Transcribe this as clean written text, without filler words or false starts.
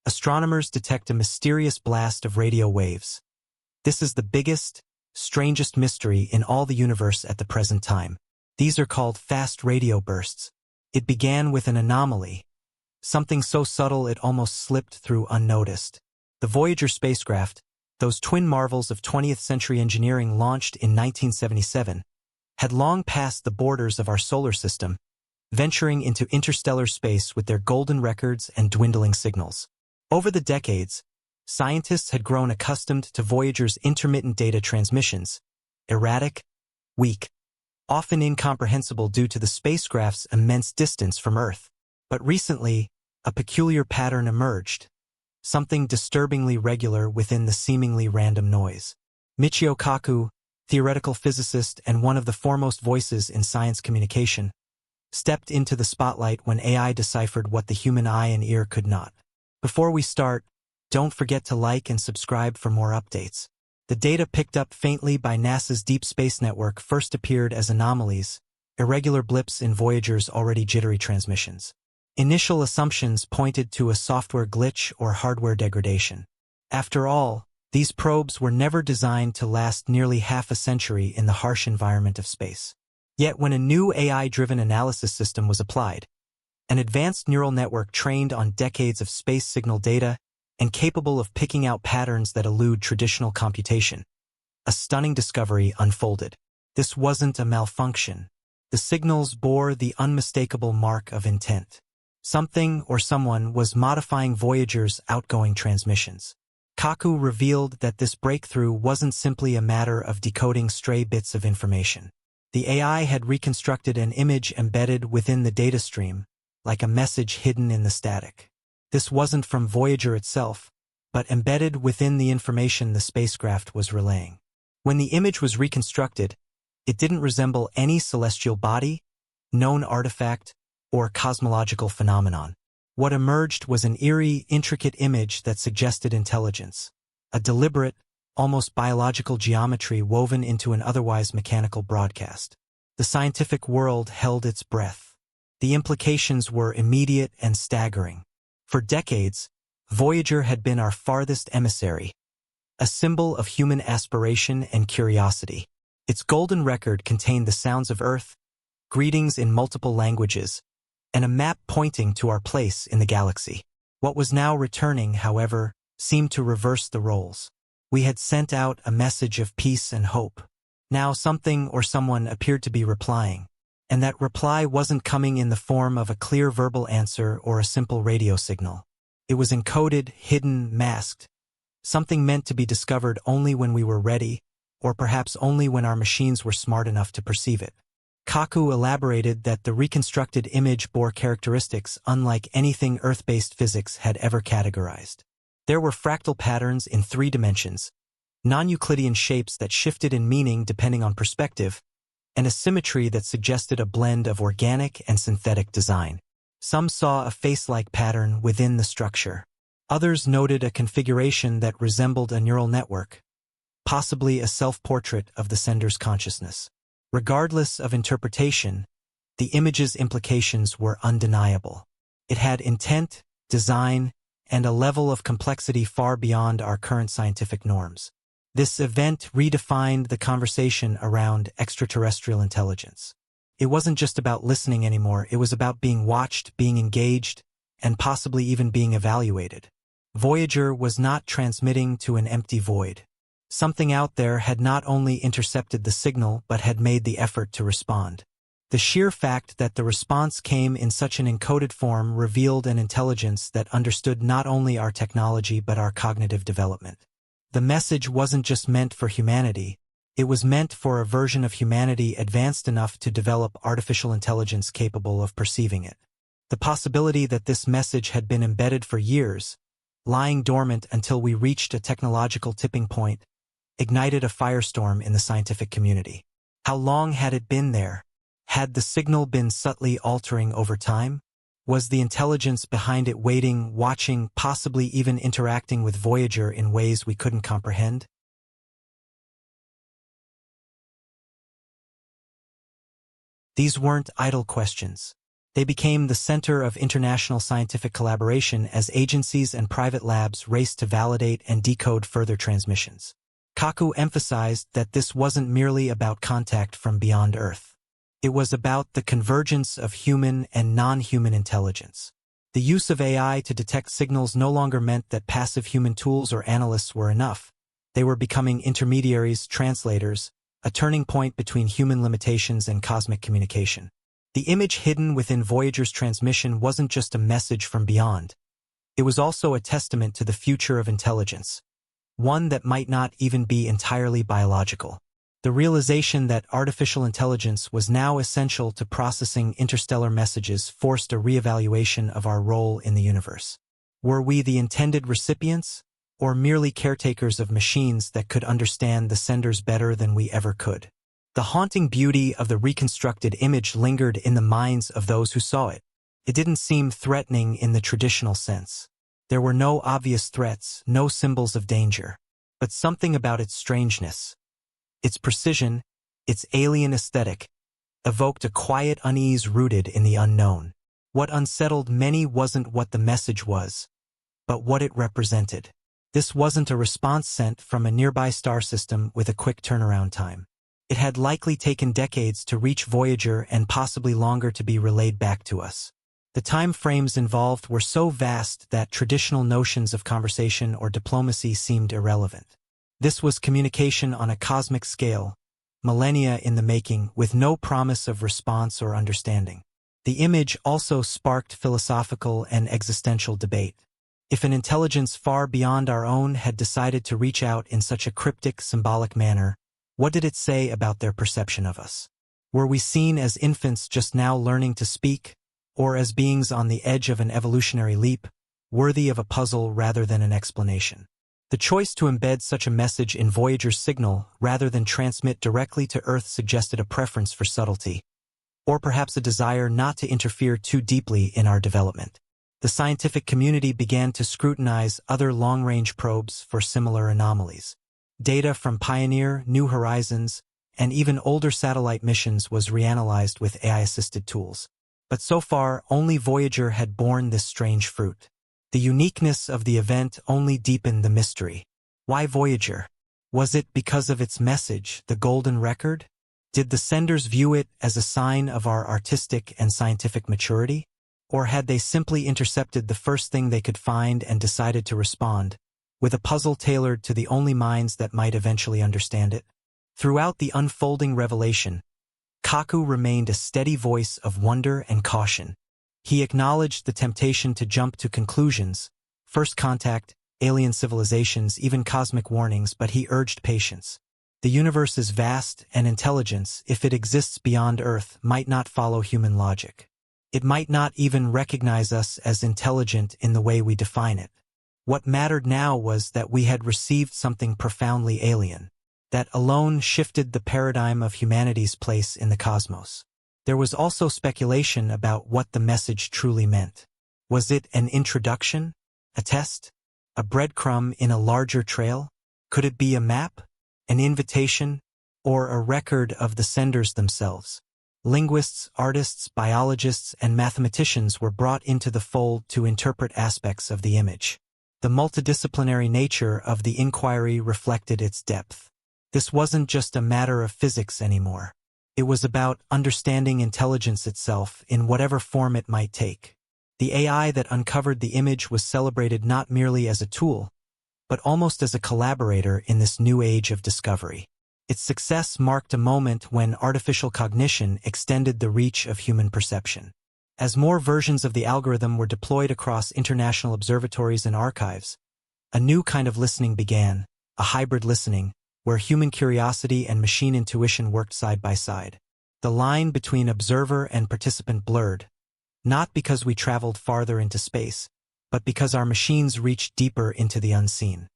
astronomers detect a mysterious blast of radio waves. This is the biggest, strangest mystery in all the universe at the present time. These are called fast radio bursts. It began with an anomaly, something so subtle it almost slipped through unnoticed. The Voyager spacecraft, those twin marvels of 20th century engineering launched in 1977, had long passed the borders of our solar system, venturing into interstellar space with their golden records and dwindling signals. Over the decades, scientists had grown accustomed to Voyager's intermittent data transmissions, erratic, weak, often incomprehensible due to the spacecraft's immense distance from Earth. But recently, a peculiar pattern emerged, something disturbingly regular within the seemingly random noise. Michio Kaku, theoretical physicist and one of the foremost voices in science communication, stepped into the spotlight when AI deciphered what the human eye and ear could not. Before we start, don't forget to like and subscribe for more updates. The data picked up faintly by NASA's Deep Space Network first appeared as anomalies, irregular blips in Voyager's already jittery transmissions. Initial assumptions pointed to a software glitch or hardware degradation. After all, these probes were never designed to last nearly half a century in the harsh environment of space. Yet when a new AI-driven analysis system was applied, an advanced neural network trained on decades of space signal data and capable of picking out patterns that elude traditional computation, a stunning discovery unfolded. This wasn't a malfunction. The signals bore the unmistakable mark of intent. Something or someone was modifying Voyager's outgoing transmissions. Kaku revealed that this breakthrough wasn't simply a matter of decoding stray bits of information. The AI had reconstructed an image embedded within the data stream, like a message hidden in the static. This wasn't from Voyager itself, but embedded within the information the spacecraft was relaying. When the image was reconstructed, it didn't resemble any celestial body, known artifact, or cosmological phenomenon. What emerged was an eerie, intricate image that suggested intelligence, a deliberate, almost biological geometry woven into an otherwise mechanical broadcast. The scientific world held its breath. The implications were immediate and staggering. For decades, Voyager had been our farthest emissary, a symbol of human aspiration and curiosity. Its golden record contained the sounds of Earth, greetings in multiple languages, and a map pointing to our place in the galaxy. What was now returning, however, seemed to reverse the roles. We had sent out a message of peace and hope. Now something or someone appeared to be replying, and that reply wasn't coming in the form of a clear verbal answer or a simple radio signal. It was encoded, hidden, masked, something meant to be discovered only when we were ready, or perhaps only when our machines were smart enough to perceive it. Kaku elaborated that the reconstructed image bore characteristics unlike anything Earth-based physics had ever categorized. There were fractal patterns in 3 dimensions, non-Euclidean shapes that shifted in meaning depending on perspective, and a symmetry that suggested a blend of organic and synthetic design. Some saw a face-like pattern within the structure. Others noted a configuration that resembled a neural network, possibly a self-portrait of the sender's consciousness. Regardless of interpretation, the image's implications were undeniable. It had intent, design, and a level of complexity far beyond our current scientific norms. This event redefined the conversation around extraterrestrial intelligence. It wasn't just about listening anymore, it was about being watched, being engaged, and possibly even being evaluated. Voyager was not transmitting to an empty void. Something out there had not only intercepted the signal but had made the effort to respond. The sheer fact that the response came in such an encoded form revealed an intelligence that understood not only our technology but our cognitive development. The message wasn't just meant for humanity, it was meant for a version of humanity advanced enough to develop artificial intelligence capable of perceiving it. The possibility that this message had been embedded for years, lying dormant until we reached a technological tipping point, ignited a firestorm in the scientific community. How long had it been there? Had the signal been subtly altering over time? Was the intelligence behind it waiting, watching, possibly even interacting with Voyager in ways we couldn't comprehend? These weren't idle questions. They became the center of international scientific collaboration as agencies and private labs raced to validate and decode further transmissions. Kaku emphasized that this wasn't merely about contact from beyond Earth. It was about the convergence of human and non-human intelligence. The use of AI to detect signals no longer meant that passive human tools or analysts were enough. They were becoming intermediaries, translators, a turning point between human limitations and cosmic communication. The image hidden within Voyager's transmission wasn't just a message from beyond. It was also a testament to the future of intelligence, one that might not even be entirely biological. The realization that artificial intelligence was now essential to processing interstellar messages forced a reevaluation of our role in the universe. Were we the intended recipients, or merely caretakers of machines that could understand the senders better than we ever could? The haunting beauty of the reconstructed image lingered in the minds of those who saw it. It didn't seem threatening in the traditional sense. There were no obvious threats, no symbols of danger, but something about its strangeness, its precision, its alien aesthetic, evoked a quiet unease rooted in the unknown. What unsettled many wasn't what the message was, but what it represented. This wasn't a response sent from a nearby star system with a quick turnaround time. It had likely taken decades to reach Voyager and possibly longer to be relayed back to us. The time frames involved were so vast that traditional notions of conversation or diplomacy seemed irrelevant. This was communication on a cosmic scale, millennia in the making, with no promise of response or understanding. The image also sparked philosophical and existential debate. If an intelligence far beyond our own had decided to reach out in such a cryptic, symbolic manner, what did it say about their perception of us? Were we seen as infants just now learning to speak, or as beings on the edge of an evolutionary leap, worthy of a puzzle rather than an explanation? The choice to embed such a message in Voyager's signal rather than transmit directly to Earth suggested a preference for subtlety, or perhaps a desire not to interfere too deeply in our development. The scientific community began to scrutinize other long-range probes for similar anomalies. Data from Pioneer, New Horizons, and even older satellite missions was reanalyzed with AI-assisted tools. But so far, only Voyager had borne this strange fruit. The uniqueness of the event only deepened the mystery. Why Voyager? Was it because of its message, the golden record? Did the senders view it as a sign of our artistic and scientific maturity? Or had they simply intercepted the first thing they could find and decided to respond, with a puzzle tailored to the only minds that might eventually understand it? Throughout the unfolding revelation, Kaku remained a steady voice of wonder and caution. He acknowledged the temptation to jump to conclusions, first contact, alien civilizations, even cosmic warnings, but he urged patience. The universe is vast, and intelligence, if it exists beyond Earth, might not follow human logic. It might not even recognize us as intelligent in the way we define it. What mattered now was that we had received something profoundly alien. That alone shifted the paradigm of humanity's place in the cosmos. There was also speculation about what the message truly meant. Was it an introduction? A test? A breadcrumb in a larger trail? Could it be a map? An invitation? Or a record of the senders themselves? Linguists, artists, biologists, and mathematicians were brought into the fold to interpret aspects of the image. The multidisciplinary nature of the inquiry reflected its depth. This wasn't just a matter of physics anymore. It was about understanding intelligence itself in whatever form it might take. The AI that uncovered the image was celebrated not merely as a tool, but almost as a collaborator in this new age of discovery. Its success marked a moment when artificial cognition extended the reach of human perception. As more versions of the algorithm were deployed across international observatories and archives, a new kind of listening began, a hybrid listening, where human curiosity and machine intuition worked side by side. The line between observer and participant blurred, not because we traveled farther into space, but because our machines reached deeper into the unseen.